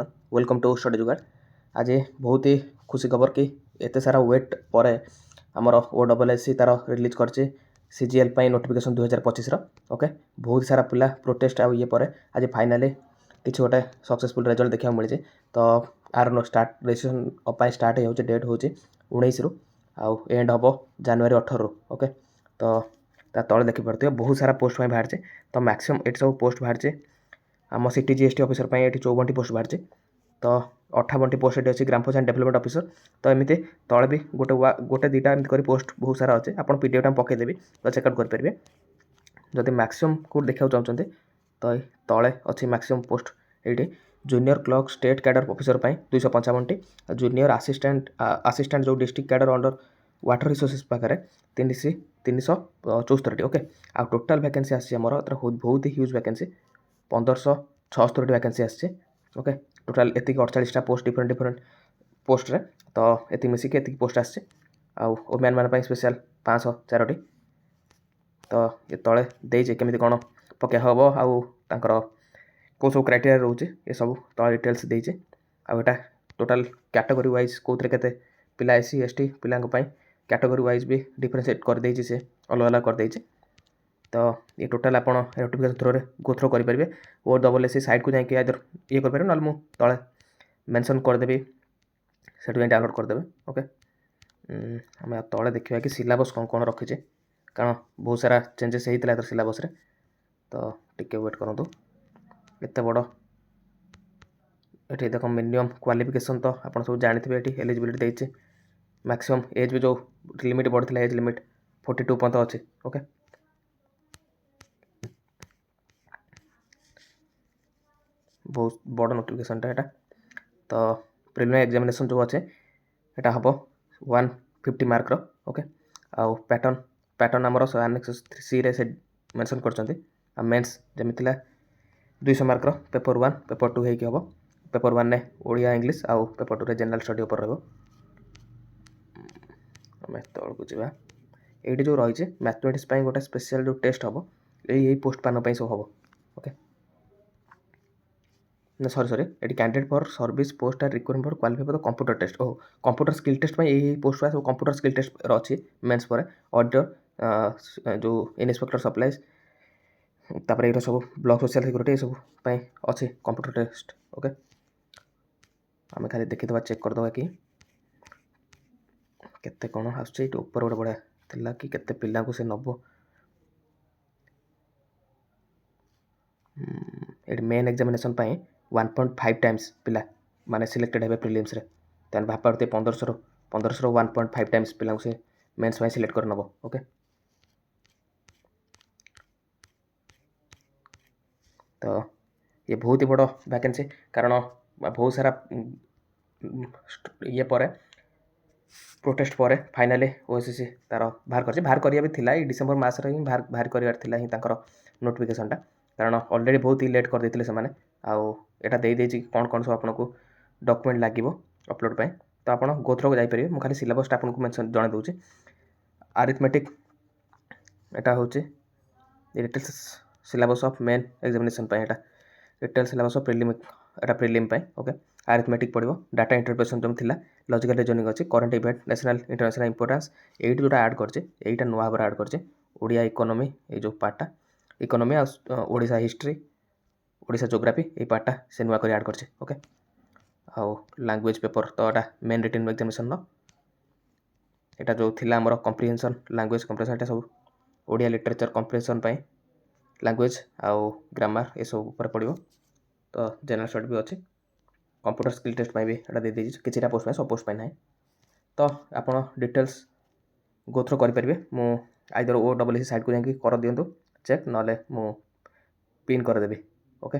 Welcome to study जुगाड़। आज बहुत ही खुशी खबर कि एत सारा वेट पर आमर OSSC तार रिलीज कर CGL नोटिफिकेशन 2025 ओके बहुत सारा पिला प्रोटेस्ट आउ ये पर आज फाइनाली किसी गोटे सक्सेसफुल रिजल्ट देखा मिली। तो आर नो स्टार्ट रजिस्ट्रेशन स्टार्ट हो डेट हूँ 19 रु आउ एंड हम January 18 ओके। तो तले देखिपे बहुत सारा पोस्ट बाहर। तो मैक्सिमम ये सब पोस्ट बाहर आम सिटी GST ऑफिसर ये 54टी पोस्ट बाहर। तो 58टी पोस्ट ये अच्छी ग्राम पंचायत डेवलपमेंट ऑफिसर। तो एमती तले भी गोटे गोटे दुटा एमती पोस्ट बहुत सारा अच्छे आप PDF पकईदेवी तो चेकआउट करेंगे। जदि मैक्सिमम को देखा चाहते तो तले अच्छी मैक्सिमम पोस्ट ये junior clerk state cadre officer 255टी, जूनियर असिस्टेंट जो district cadre under water resources पाखे 374टी ओके। आ टोटाल वैकेंसी आमर बहुत ही ह्यूज वैकेंसी 1576टी वैकेंसी आसी ओके। टोटाल एति 48टा पोस्ट डिफरेंट पोस्ट रे। तो ये मिसिक एति पोस्ट आसी ओमेन मान स्पेशल 504टी। तो ये तले देजे केमी कौन पक्का हम आउ कौ सब क्राइटेरिया रोचे ये सब तले डिटेल्स देचे। आटा टोटाल कैटेगरी वाइज कौन के पिला SC ST पिला कैटेगरी वाइज भी डिफरेंशिएट कर देछि से अलग अलग कर देछि। तो ये टोटाल आप नोटिफिकेशन थ्रो गो थ्रो करेंगे OSSC साइट को जाकि आदर ये करेंगे ना मुझे तले मेंशन करदेवी से डाउनलोड करदे ओके। आम तले देखा कि सिलेबस कौन कौन रखीचे कारण बहुत सारा चेंजेस होता है सिलेबस रे। तो टिके वेट करूँ एत बड़ ये देख मिनिमम क्वालिफिकेशन तो आप सब जानते ये एलिजिबिलिटी देती मैक्सिमम एज भी जो लिमिट बढ़ी एज लिमिट 42 पर्यंत अच्छे ओके। बहुत बड़ नोटिफिकेशन यहाँ। तो प्रिलिमिनरी एग्जामिनेशन जो अच्छे यहाँ हम 150 मार्क ओके। आउ पैटर्न आमर Annex C रे से मेंशन कर मेन्स जमी 200 मार्क पेपर 1 पेपर 2 होगी हम। पेपर 1 ने ओडिया इंग्लिश आउ पेपर 2 रे जनरल स्टडी ऊपर रहा। आम तल को जावा ये जो रही मैथमेटिक्स गोटे स्पेशल जो टेस्ट हम यही पोस्ट मान सब हम ओके। सॉरी ये candidate for service post are requiring for qualify for the computer test oh computer skill test यही पोस्ट सब कंप्यूटर स्किल टेस्ट अच्छी मेन्स पर ऑडिटर जो इंस्पेक्टर सप्लाईज तापर ये सब ब्लॉक सोशल सिक्योरिटी सब अच्छे कंप्यूटर टेस्ट ओके। आम खाली देखीदे चेक करदे कि केते कौन आसुचे ऊपर गोटे बढ़िया थिला कि केते पिला को से नब ये मेन एग्जामिनेशन 1.5 टाइम्स पिला माने सिलेक्टेड है प्रिलिम्स रे। तो भाव पाते 1500 1.5 टाइम्स पिला से मेन्स सिलेक्ट कर नब ओके। तो ये बहुत ही बड़ वैकेंसी कारण बहुत सारा ये पर प्रोटेस्ट पर फाइनाली OSSC तार बाहर करिया भी थिला डिसेंबर मास रे ही बाहर करियार थिला ही ताकर नोटिफिकेशनटा कारण ऑलरेडी बहुत ही लेट कर देथिले से माने आउ एटा दे देछि कौन कौन सब आपन को डॉक्यूमेंट लागिवो अपलोड पे। तो आप गो थ्रो जाई परिबे मु खाली सिलेबस आपन को मेंशन जणे दोछि। अरिथमेटिक एटा होछि details syllabus of main examination एटा डिटेल सिलेबस ऑफ प्रिलिम एटा प्रिलिम ओके। अरिथमेटिक पड़ो डाटा इंटरप्रिटेशन जो थिला लॉजिकल रीजनिंग अच्छी current event national international importance ये जोटा ऐड करचे यहीटा नुआ भाव ऐड करचे ओडिया इकोनॉमी ये जो पार्टा economy Odisha history Odisha geography ये पार्टा से नुआ कर ऐड करचे ओके। आउ लैंग्वेज पेपर तो एटा मेन रिटन एग्जामिनेशन यहाँ जो थिला हमर कॉम्प्रिहेंशन लैंग्वेज कॉम्प्रिहेंशन एटा सब ओडिया लिटरेचर कॉम्प्रिहेंशन लैंग्वेज आउ ग्रामर ये सब ऊपर पड़ो। तो जनरल स्टडी भी अच्छे कंप्यूटर स्किल टेस्ट भी एटा दे दीजिए किसी पोस्ट सब पोस्ट ना। तो आप डिटेल्स गो थ्रो करेंगे मु आइदर OSSC साइट को जाकि कर दिंतु चेक ना मु पिन करदेवी ओके।